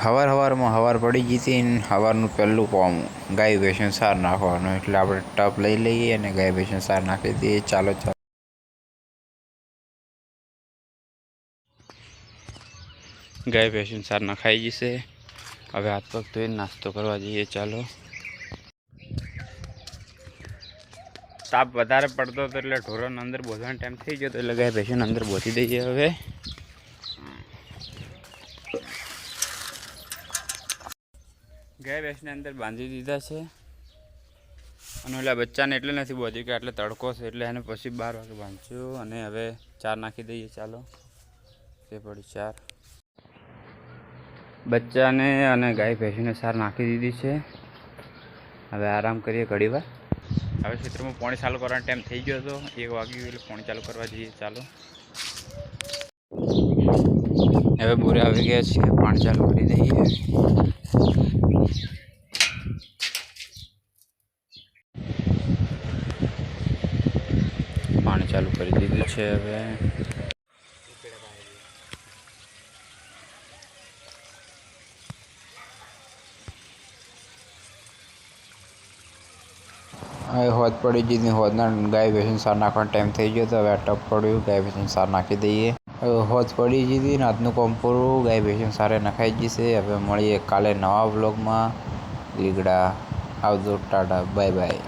હવાર પડી ગઈ હતી ને સવારનું પહેલું કોમ ગાય ભેંસને સાર નાખવાનું, એટલે આપણે ટપ લઈ લઈએ અને ગાય ભેંસને સાર નાખી દઈએ. ચાલો ગાય ભેંસને સાર નખાઈ જશે. હવે હાથ પગ ધોઈને નાસ્તો કરવા જઈએ. ચાલો. તાપ વધારે પડતો હતો એટલે ઢોરોને અંદર બોધવાનો ટાઈમ થઈ ગયો હતો, એટલે ગાય ભેંસોને અંદર બોધી દઈએ. હવે ગાય ભેંસને અંદર બાંધી દીધા છે, અને ઓલા બચ્ચાને એટલે નથી બોધી કે એટલે તડકો છે, એટલે એને પછી 12 વાગે બાંધ્યું. અને હવે ચાર નાખી દઈએ. ચાલો. તે પડી ચાર. બચ્ચાને અને ગાય ભેંસને સાર નાખી દીધી છે. હવે આરામ કરીએ ઘડી વાર. હવે ક્ષેત્રમાં પાણી ચાલુ કરવાનો ટાઈમ થઈ ગયો હતો, 1 વાગ્યું એટલે પાણી ચાલુ કરવા જઈએ. ચાલો. હવે બોરે આવી ગયા છે, પાણી ચાલુ કરી દઈએ. પાણી ચાલુ કરી દીધું છે. હવે હોદ પડી ગઈ. હોદના ગાય ભેંસને સાર નાખવાનો ટાઈમ થઈ ગયો હતો. હવે આ ટપ પડ્યું, ગાય ભેંસને સાર નાખી દઈએ. હવે હોદ પડી ગઈ હતી ને આજનું કોમ પૂરું. ગાય ભેંસને સારે નખાઈ જશે. હવે મળીએ કાલે નવા વ્લોગમાં. લીગડા આવજો. Tata, bye bye.